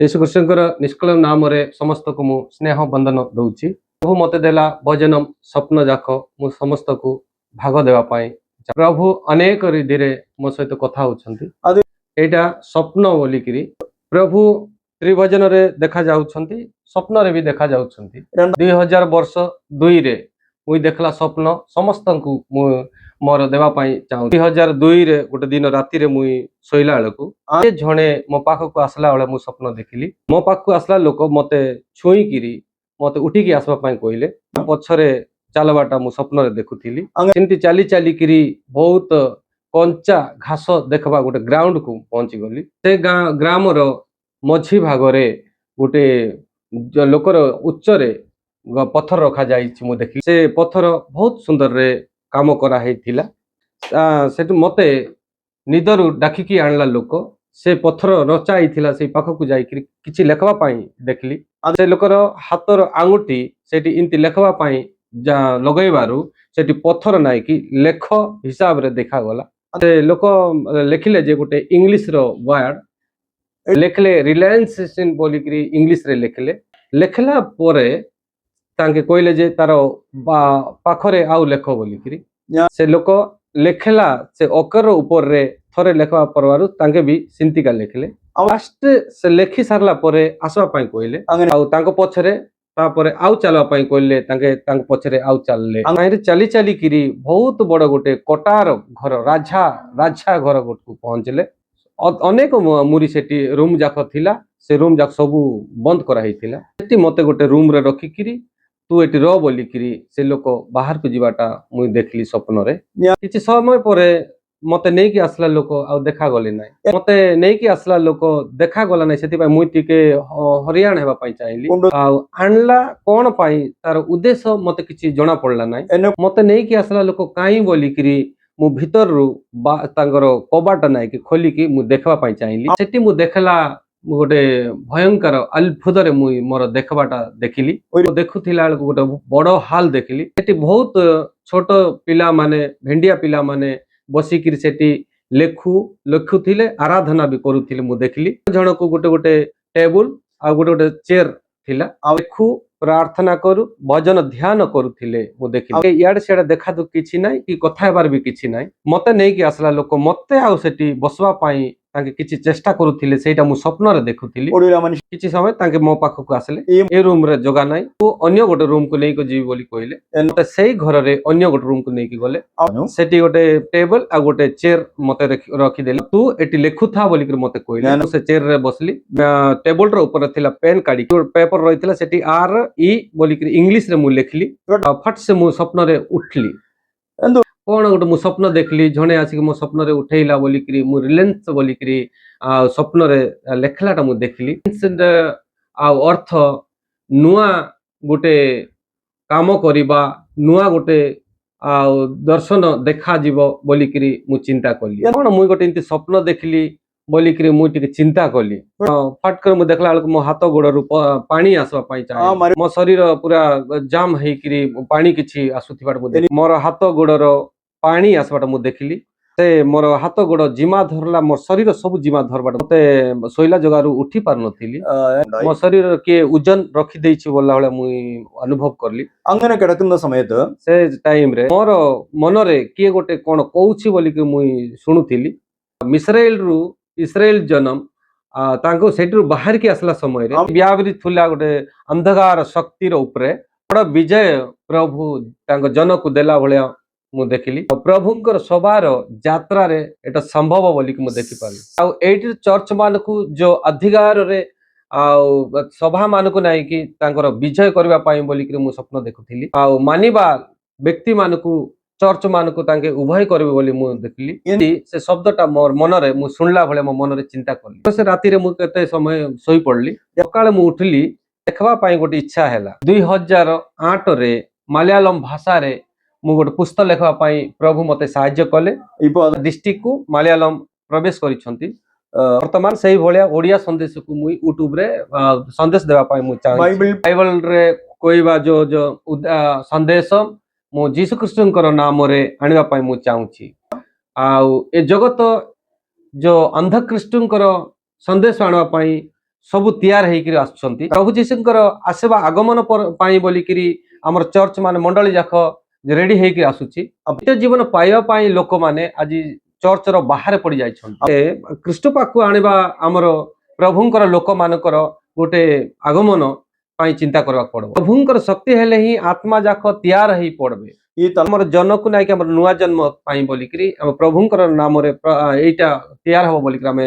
यीशु कृष्ण निष्कल नाम समस्त को मु स्नेह बंधन दौची। प्रभु मते देला भजनम स्वप्न जाक मु समस्त को भाग देवाई। प्रभु अनेक रीति मो सहित कथा होती एटा स्वप्न बोलिकी प्रभु त्रिभजन रे देखा जाउछंती, स्वप्न रे भी देखा जाउछंती। 2000 वर्ष 2 रे मुई देखला स्वप्न समस्त को मोर देवाई चाहूँ। 2002 रे गोटे दिन राति रे मुई शोला बेलू जड़े मो पाख को आसला बेले मु स्वप्न देखिली। मो पाख को आसला लोक मते छुईकी मते उठिकी आसवाई कहले। पछरे चलवाटा मु स्वप्न रे देखुली। सेमती चली चलिकी बहुत कंचा घास देखा गोटे ग्राउंड को पहुंची गली। से ग्राम मझी भागरे गोटे लोकर उच्चरे पत्थर रखा जाइए। देखी से पत्थर बहुत सुंदर रे काम कराई सेठु मते निदरु डाकिकी आणला लोक से पत्थर रचाई से पाखक जाइए किसी लेखवा देखली। से लोकर हाथर आंगुठी सेठी इंती लेखवा लगेबारु सेठी पत्थर नाई कि लेख हिसाब रे देखा गला। से लोक लेखिले जे गोटे इंग्लिश रो वर्ड लेखले रिलायंस सिन बोलिकरी इंग्लिश रे लेखले। लेखला परे तांके कहले जे तार पाखरे आउ लेख बोलिकरी से लोक लेखला से अकर ऊपर रे थरे लेखवा परवारु तांके भी सिंतिका लेखले। लास्ट से लेखि सारला परे आसवा पई कहले आउ तांको पछरे तापरे आउ चलवा पई कहले तांके तांको पछरे आउ चलले। आइरे चली चली किरी बहुत बड़ गोटे कटार घर राजा घर गोटू पहुंचले। अनेक मुरी सेठी रूम जाक थिला। से रूम जाक सबू बंद करा हिथिला। सेठी मते गोटे रूम रे रखिकिरी तू एटी रो बोलिकिरी से लोक बाहर को जीवाटा मुई देखली स्वप्न रे। किछि समय परे मते नेकी आसला लोक आ देखा गले नाय। मते नेकी आसला लोक देखा गला नाय। सेति पय मुई टिके हरियाण हेबा पय चाहली आ आणला कोन पय तार उद्देश्य मते किछि जणा पड़ला नाय। मते नेकी आसला लोक काई बोलिकिरी मु भीतर रु तांगर कबाट नाय कि खोली कि मु देखबा पय चाहली। सेति मु देखला गोटे भयंकर अल्फुदरे मुई मोर देखबाटा देखिली। देखुथिला गोटे बड़ हाल देखिली। सेठी बहुत छोट पिला माने भेंडिया पिला माने बसिकिरी सेठी लेखुथिले आराधना भी करुथिले मु देखिली। जण को गोटे गोटे टेबुल आ गोटे गोटे चेयर थिला आ लेखु प्रार्थना करू भजन ध्यान करुथिले मु देखिली। इयाडे सियाडे देखा तो किछि नाय कि कथा हेबार भी किछि नाय। मते नै कि आसला लोक मते आउ सेठी बसवा पई तांके किछि चेष्टा करुथिले सेटा मु स्वप्न रे देखुथिली। किछि समय तांके मो पाखक को आसले ए रूम रे जगह नाय तो अन्य गोटे रूम को नै को जीव बोली कहले। मते सेही घर रे अन्य गोटे रूम को नै कि गले। सेठी गोटे टेबल आ गोटे चेयर मते रखि देले। तू एटी लेखुथा बोली कि मते कहले। से चेयर रे बसली। टेबल रो ऊपर थिला पेन काडी पेपर रहितला सेठी आर ई बोली कि इंग्लिश रे मु लेखली। फट से मु स्वप्न रे उठली। कौन गोटे मु स्वप्न देखली जणे आसिक मो स्वप्न रे उठेइला बोलिकरी मु रिलेंस बोलिकरी स्वप्न रे लेखलाटा मु देखली। आ अर्थ नुआ गोटे काम करिबा नुआ गोटे दर्शन देखा जीवो बोलिकरी मु चिंता कली। कौन मु गोटे इंति स्वप्न देखली बोलिकरी मु टिके चिंता कली। फटकर मु देखला बेलको मो हाथ गोड़ रु पानी आसवा पई चाहे। मो शरीर पूरा जाम हेकिरी पानी किछि आसुथिबाट मु मोर हाथ गोड़ रो पानी आसबाटा मु देखिली। से मोर हाथ गोड़ जिमा धरला मोर शरीर सब जिमा धरबाट मते सोइला जगारु उठी पार नथिली। मो शरीर के वजन रखि देइछि बोला हले मु अनुभव करली। अंगने केडकुन समेत से टाइम रे मोर मन रे के गोटे कोन कहउछि बोली कि मु सुनुथिली। मिस्राइल रु इस्राएल जन्म तांको सेठरु बाहर के आसला समय रे व्यावृत थुला गोटे अंधकार शक्ति रो ऊपरे बड़ा विजय प्रभु तांको जन को देला भलिया मु देखिली। प्रभुंकर सभार यात्रा रे एटा संभव बोली कि मु देखि पाली। आ एटी चर्च मान को जो अधिकार रे आ सभा मान को नाही कि तांकर विजय करबा पई बोली कि मु स्वप्न देखुथिली। आ मानिबा व्यक्ति मान को चर्च मान को तांके उभय करबे बोली मु देखिली। एंदी से शब्दटा मोर मन रे मु सुनला भले मो मन रे चिंता करली। से राति रे मु केते समय सोई पड़ली। सकाळे मु उठली देखबा पई गोटे इच्छा हैला। 2008 रे मलयालम भाषा रे मु गोटे पुस्तक लेखवा पई प्रभु मते सहाय्य कले। डिस्ट्रिक्ट को मलयालम प्रवेश करिसंती। वर्तमान सही भलिया ओडिया संदेश को मु यूट्यूब रे संदेश देवा पई मु चाहे। बाइबल रे कोइबा जो संदेश मु जीसु कृष्णकर नाम रे आनिबा पई मु चाहूची। आ ए जगत जो अंधकृष्णकर संदेश आनवा पई ସବୁ ତିଆର ହେଇକିରି ଆସୁଛନ୍ତି। ପ୍ରଭୁ ଯୀଶୁଙ୍କର ଆସିବା ଆଗମନ ପାଇଁ ବୋଲିକିରି ଆମର ଚର୍ଚ୍ଚ ମାନେ ମଣ୍ଡଳୀ ଯାକ ରେଡି ହେଇକି ଆସୁଛି। ନିତ୍ୟ ଜୀବନ ପାଇବା ପାଇଁ ଲୋକମାନେ ଆଜି ଚର୍ଚ୍ଚର ବାହାରେ ପଡି ଯାଇଛନ୍ତି। ଖ୍ରୀଷ୍ଟ ପାଖକୁ ଆଣିବା ଆମର ପ୍ରଭୁଙ୍କର ଲୋକମାନଙ୍କର ଗୋଟେ ଆଗମନ ପାଇଁ ଚିନ୍ତା କରିବାକୁ ପଡିବ। ପ୍ରଭୁଙ୍କର ଶକ୍ତି ହେଲେ ହିଁ ଆତ୍ମା ଯାକ ତିଆର ହେଇ ପଡବେ। ଆମର ଜନକୁ ନାଇକି ଆମର ନୂଆ ଜନ୍ମ ପାଇଁ ବୋଲିକିରି ଆମ ପ୍ରଭୁଙ୍କର ନାମରେ ଏଇଟା ତିଆର ହବ ବୋଲିକିରି ଆମେ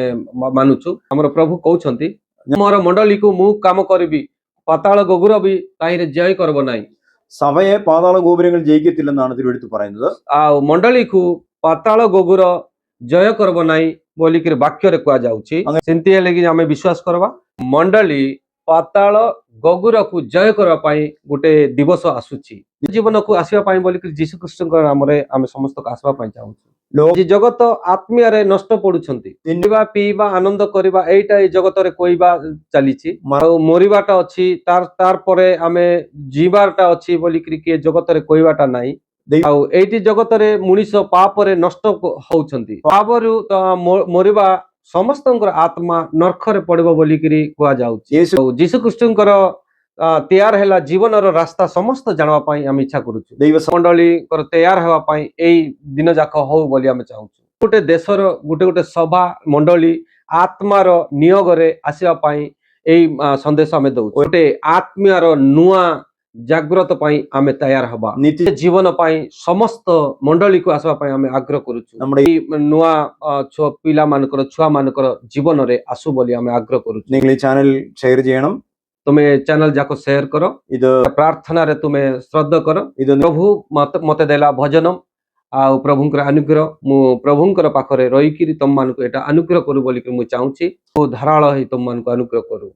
ମାନୁଛୁ। ଆମର ପ୍ରଭୁ କହୁଛନ୍ତି ମୋର ମଣ୍ଡଳୀକୁ ମୁଁ କାମ କରିବି, പാതാള ഗോപുരം भी തായിരെ ജയ करब ନାହିଁ। സഭയെ പാതാള ഗോപുരങ്ങൾ ജയിക്കത്തില്ലെന്നാണ് തിരുവെടുത്ത് പറയുന്നത്. ആ ମଣ୍ଡଳୀକୁ ପାତାଳ ଗୋଗୁର ଜୟ କରବ ନାହିଁ ବୋଲିକିରି ବାକ୍ୟରେ କୁହାଯାଉଛି। ସେମିତି ହେଲେ କି ଆମେ ବିଶ୍ୱାସ କରିବା ମଣ୍ଡଳୀ ପାତାଳ ଗଗୁରକୁ ଜୟ କରିବା ପାଇଁ ଗୋଟେ ଦିବସ ଆସୁଛି। ଜୀବନକୁ ଆସିବା ପାଇଁ ବୋଲିକିରି ଯୀଶୁ ଖ୍ରୀଷ୍ଟଙ୍କ ନାମରେ ଆମେ ସମସ୍ତଙ୍କୁ ଆସିବା ପାଇଁ ଚାହୁଁଛୁ। ଜଗତ ଆତ୍ମୀୟରେ ନଷ୍ଟ ପଡୁଛନ୍ତି। ପିନ୍ଧିବା ପିଇବା ଆନନ୍ଦ କରିବା ଏଇଟା ଏଇ ଜଗତରେ କହିବା ଚାଲିଛି। ଆଉ ମରିବାଟା ଅଛି, ତାର ପରେ ଆମେ ଯିବାଟା ଅଛି ବୋଲିକିରି କିଏ ଜଗତରେ କହିବାଟା ନାହିଁ। ଆଉ ଏଇଠି ଜଗତରେ ମଣିଷ ପାପରେ ନଷ୍ଟ ହଉଛନ୍ତି। ପାପରୁ ମରିବା ସମସ୍ତଙ୍କର ଆତ୍ମା ନର୍ଖରେ ପଡିବ ବୋଲିକିରି କୁହାଯାଉଛି। ଯୀଶୁ ଖ୍ରୀଷ୍ଟଙ୍କର ତିଆର ହେଲା ଜୀବନର ରାସ୍ତା ସମସ୍ତ ଜାଣିବା ପାଇଁ ଆମେ ଇଚ୍ଛା କରୁଛୁ। ମଣ୍ଡଳୀଙ୍କର ତିଆର ହେବା ପାଇଁ ଏଇ ଦିନ ଯାକ ହଉ ବୋଲି ଆମେ ଚାହୁଁଛୁ। ଗୋଟେ ଦେଶର ଗୋଟେ ସଭା ମଣ୍ଡଳୀ ଆତ୍ମାର ନିୟୋଗରେ ଆସିବା ପାଇଁ ଏଇ ସନ୍ଦେଶ ଆମେ ଦଉଛୁ। ଗୋଟେ ଆତ୍ମୀୟର ନୂଆ ଜାଗ୍ରତ ପାଇଁ ଆମେ ତୟାର ହବା। ନିତ୍ୟ ଜୀବନ ପାଇଁ ସମସ୍ତ ମଣ୍ଡଳୀକୁ ଆସିବା ପାଇଁ ଆମେ ଆଗ୍ରହ କରୁଛୁ। ଏଇ ନୂଆ ପିଲାମାନଙ୍କର ଛୁଆମାନଙ୍କର ଜୀବନରେ ଆସୁ ବୋଲି ଆମେ ଆଗ୍ରହ କରୁଛୁ। നിങ്ങൾ ഈ ചാനൽ ഷെയർ ചെയ്യണം. ତୁମେ ଚ୍ୟାନେଲ ଯାକ ସେୟାର କର। ପ୍ରାର୍ଥନାରେ ତୁମେ ଶ୍ରଦ୍ଧା କର। ପ୍ରଭୁ ମତେ ଦେଲା ଭଜନ ଆଉ ପ୍ରଭୁଙ୍କର ଅନୁଗ୍ରହ, ମୁଁ ପ୍ରଭୁଙ୍କର ପାଖରେ ରହିକିରି ତମମାନଙ୍କୁ ଏଟା ଅନୁଗ୍ରହ କରୁ ବୋଲିକି ମୁଁ ଚାହୁଁଛି। ଧାରାଳ ହେଇ ତମମାନଙ୍କୁ ଅନୁଗ୍ରହ କରୁ।